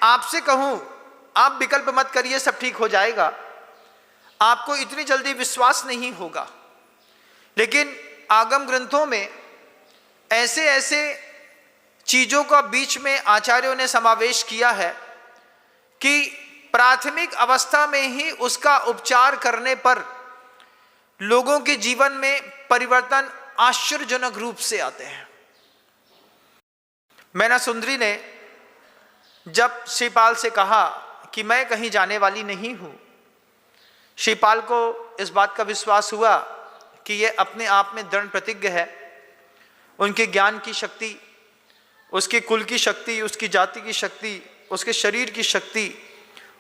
आपसे कहूं, आप विकल्प मत करिए, सब ठीक हो जाएगा, आपको इतनी जल्दी विश्वास नहीं होगा। लेकिन आगम ग्रंथों में ऐसे ऐसे चीजों का बीच में आचार्यों ने समावेश किया है कि प्राथमिक अवस्था में ही उसका उपचार करने पर लोगों के जीवन में परिवर्तन आश्चर्यजनक रूप से आते हैं। मैना सुंदरी ने जब श्रीपाल से कहा कि मैं कहीं जाने वाली नहीं हूं, श्रीपाल को इस बात का विश्वास हुआ कि यह अपने आप में दृढ़ प्रतिज्ञ है। उनके ज्ञान की शक्ति, उसके कुल की शक्ति, उसकी जाति की शक्ति, उसके शरीर की शक्ति,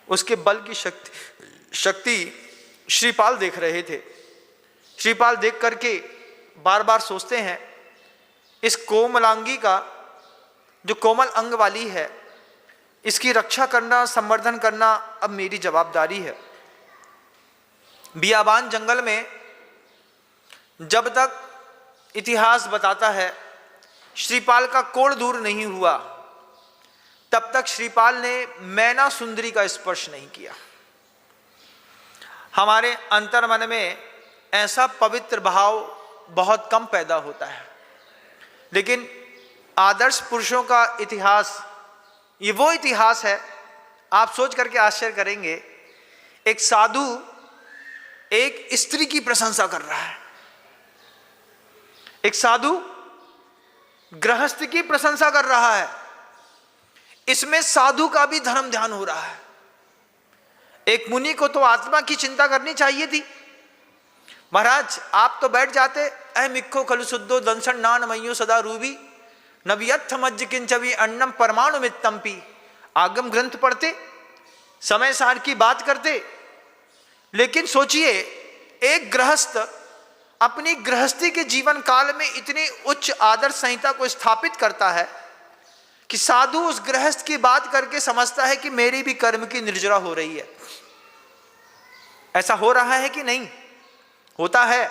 उसके बल की शक्ति श्रीपाल देख रहे थे। श्रीपाल देख करके बार बार सोचते हैं, इस कोमलांगी का, जो कोमल अंग वाली है, इसकी रक्षा करना, संवर्धन करना अब मेरी जवाबदारी है। बियाबान जंगल में जब तक इतिहास बताता है श्रीपाल का कोढ़ दूर नहीं हुआ, तब तक श्रीपाल ने मैना सुंदरी का स्पर्श नहीं किया। हमारे अंतर्मन में ऐसा पवित्र भाव बहुत कम पैदा होता है, लेकिन आदर्श पुरुषों का इतिहास, ये वो इतिहास है, आप सोच करके आश्चर्य करेंगे। एक साधु एक स्त्री की प्रशंसा कर रहा है, एक साधु गृहस्थ की प्रशंसा कर रहा है। इसमें साधु का भी धर्म ध्यान हो रहा है। एक मुनि को तो आत्मा की चिंता करनी चाहिए थी। महाराज आप तो बैठ जाते, अहमिक्खो खलु शुद्धो दंसन नान मय्यो सदा रूबी नबियत्थ मज्ज किंचवी अन्नम परमाणु मित्तम्पी। आगम ग्रंथ पढ़ते, समय सार की बात करते, लेकिन सोचिए एक गृहस्थ अपनी गृहस्थी के जीवन काल में इतनी उच्च आदर्श संहिता को स्थापित करता है कि साधु उस गृहस्थ की बात करके समझता है कि मेरी भी कर्म की निर्जरा हो रही है। ऐसा हो रहा है कि नहीं होता है?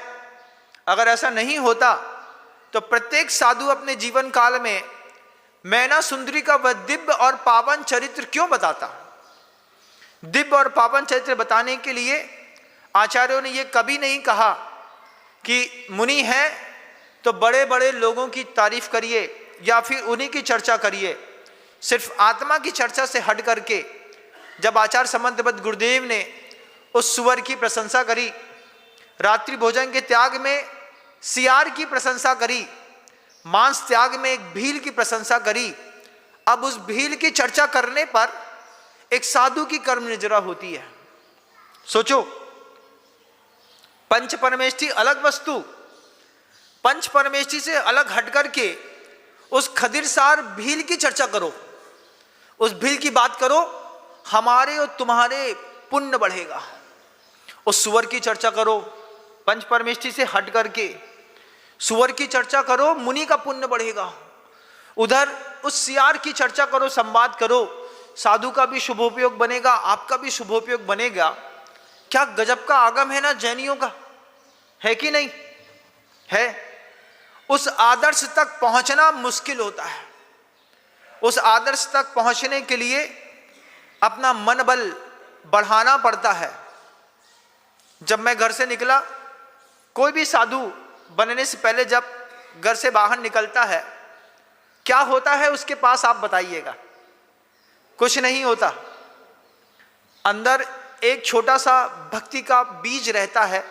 अगर ऐसा नहीं होता तो प्रत्येक साधु अपने जीवन काल में मैना सुंदरी का वह दिव्य और पावन चरित्र क्यों बताता? दिव्य और पावन चरित्र बताने के लिए आचार्यों ने यह कभी नहीं कहा कि मुनि है तो बड़े बड़े लोगों की तारीफ करिए या फिर उन्हीं की चर्चा करिए। सिर्फ आत्मा की चर्चा से हट करके जब आचार्य समंतबद्ध गुरुदेव ने उस सुअर की प्रशंसा करी, रात्रि भोजन के त्याग में सियार की प्रशंसा करी, मांस त्याग में एक भील की प्रशंसा करी, अब उस भील की चर्चा करने पर एक साधु की कर्म निर्जरा होती है। सोचो, पंच परमेष्ठी अलग वस्तु, पंच परमेष्ठी से अलग हट करके उस खदिरसार भील की चर्चा करो, उस भील की बात करो, हमारे और तुम्हारे पुण्य बढ़ेगा। उस सुअर की चर्चा करो, पंच परमेष्ठी से हट करके सुअर की चर्चा करो, मुनि का पुण्य बढ़ेगा। उधर उस सियार की चर्चा करो, संवाद करो, साधु का भी शुभोपयोग बनेगा, आपका भी शुभोपयोग बनेगा। क्या गजब का आगम है ना जैनियों का, है कि नहीं है? उस आदर्श तक पहुंचना मुश्किल होता है। उस आदर्श तक पहुंचने के लिए अपना मन बल बढ़ाना पड़ता है। जब मैं घर से निकला, कोई भी साधु बनने से पहले जब घर से बाहर निकलता है, क्या होता है उसके पास, आप बताइएगा? कुछ नहीं होता। अंदर एक छोटा सा भक्ति का बीज रहता है,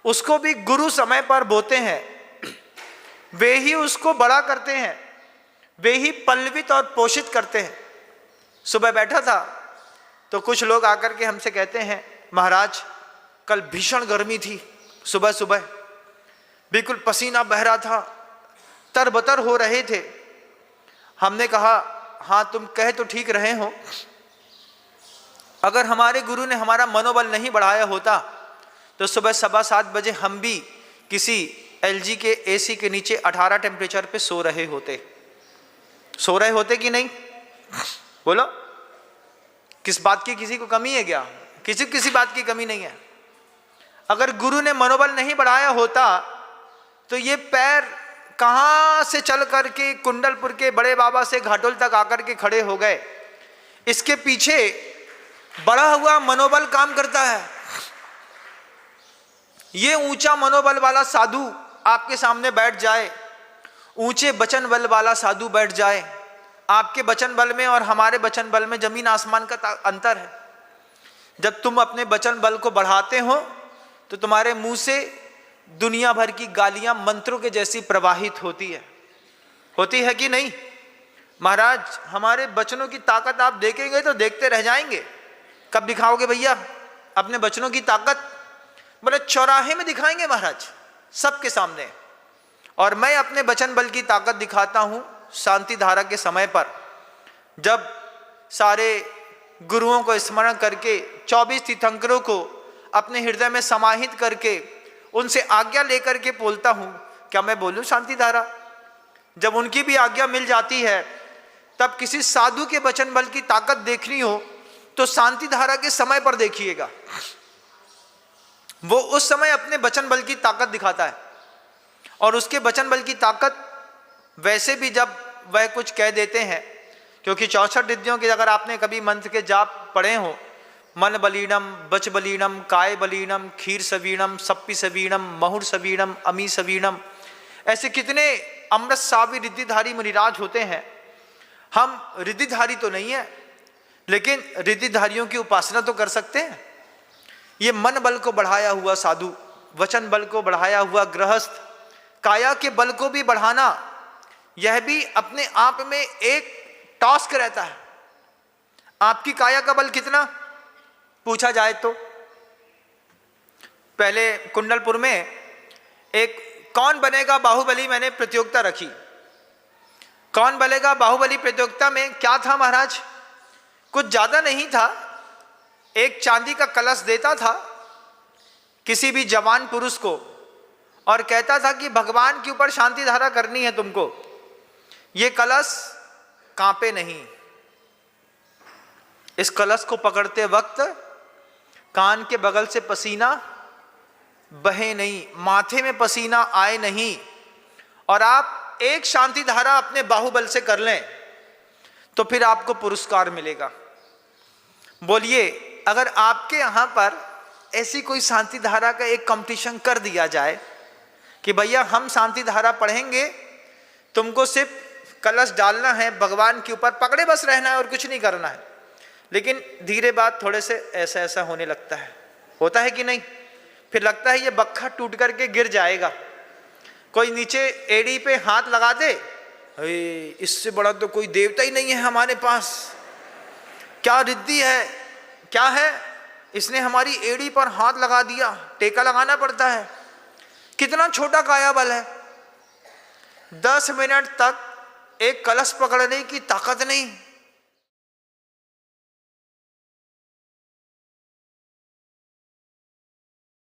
उसको भी गुरु समय पर बोते हैं, वे ही उसको बड़ा करते हैं, वे ही पल्लवित और पोषित करते हैं। सुबह बैठा था तो कुछ लोग आकर के हमसे कहते हैं, महाराज कल भीषण गर्मी थी, सुबह सुबह बिल्कुल पसीना बह रहा था, तरबतर हो रहे थे। हमने कहा, हाँ तुम कह तो ठीक रहे हो, अगर हमारे गुरु ने हमारा मनोबल नहीं बढ़ाया होता तो सुबह 7:15 बजे हम भी किसी एलजी के एसी के नीचे 18 टेम्परेचर पे सो रहे होते कि नहीं? बोलो, किस बात की किसी को कमी है क्या? किसी बात की कमी नहीं है। अगर गुरु ने मनोबल नहीं बढ़ाया होता तो ये पैर कहाँ से चल करके कुंडलपुर के बड़े बाबा से घाटोल तक आकर के खड़े हो गए। इसके पीछे बढ़ा हुआ मनोबल काम करता है। ये ऊंचा मनोबल वाला साधु आपके सामने बैठ जाए, ऊंचे वचन बल वाला साधु बैठ जाए, आपके वचन बल में और हमारे वचन बल में जमीन आसमान का अंतर है। जब तुम अपने वचन बल को बढ़ाते हो तो तुम्हारे मुंह से दुनिया भर की गालियां मंत्रों के जैसी प्रवाहित होती है कि नहीं? महाराज, हमारे वचनों की ताकत आप देखेंगे तो देखते रह जाएंगे। कब दिखाओगे भैया अपने वचनों की ताकत? बोले चौराहे में दिखाएंगे महाराज, सबके सामने। और मैं अपने वचन बल की ताकत दिखाता हूं शांति धारा के समय पर, जब सारे गुरुओं को स्मरण करके 24 तीर्थंकरों को अपने हृदय में समाहित करके उनसे आज्ञा लेकर के बोलता हूं। क्या मैं बोलूं शांति धारा? जब उनकी भी आज्ञा मिल जाती है, तब किसी साधु के वचन बल की ताकत देखनी हो तो शांति धारा के समय पर देखिएगा। वो उस समय अपने वचन बल की ताकत दिखाता है, और उसके वचन बल की ताकत वैसे भी जब वह कुछ कह देते हैं, क्योंकि 64 रिद्धियों के अगर आपने कभी मंत्र के जाप पढ़े हो, मन बलीनम, बच बलीनम, काय बलीनम, खीर सवीणम, सप्पी सवीणम, महुर सवीणम, अमी सवीणम, ऐसे कितने अमृत सावी रिद्धिधारी मुनिराज होते हैं। हम रिद्धिधारी तो नहीं है, लेकिन रिद्धिधारियों की उपासना तो कर सकते हैं। ये मन बल को बढ़ाया हुआ साधु, वचन बल को बढ़ाया हुआ गृहस्थ, काया के बल को भी बढ़ाना, यह भी अपने आप में एक टास्क रहता है। आपकी काया का बल कितना पूछा जाए तो? पहले कुंडलपुर में एक कौन बनेगा बाहुबली मैंने प्रतियोगिता रखी। कौन बनेगा बाहुबली प्रतियोगिता में क्या था महाराज? कुछ ज्यादा नहीं था, एक चांदी का कलश देता था किसी भी जवान पुरुष को और कहता था कि भगवान के ऊपर शांति धारा करनी है तुमको। ये कलश कांपे नहीं, इस कलश को पकड़ते वक्त कान के बगल से पसीना बहे नहीं, माथे में पसीना आए नहीं, और आप एक शांति धारा अपने बाहुबल से कर लें तो फिर आपको पुरस्कार मिलेगा। बोलिए, अगर आपके यहां पर ऐसी कोई शांति धारा का एक कंपटीशन कर दिया जाए कि भैया हम शांति धारा पढ़ेंगे, तुमको सिर्फ कलश डालना है, भगवान के ऊपर पकड़े बस रहना है और कुछ नहीं करना है। लेकिन धीरे बात थोड़े से ऐसा ऐसा होने लगता है, होता है कि नहीं? फिर लगता है ये बक्खा टूट करके गिर जाएगा। कोई नीचे एड़ी पे हाथ लगा दे, इससे बड़ा तो कोई देवता ही नहीं है हमारे पास। क्या रिद्धि है, क्या है, इसने हमारी एड़ी पर हाथ लगा दिया, टेका लगाना पड़ता है। कितना छोटा काया बल है। 10 मिनट तक एक कलश पकड़ने की ताकत नहीं,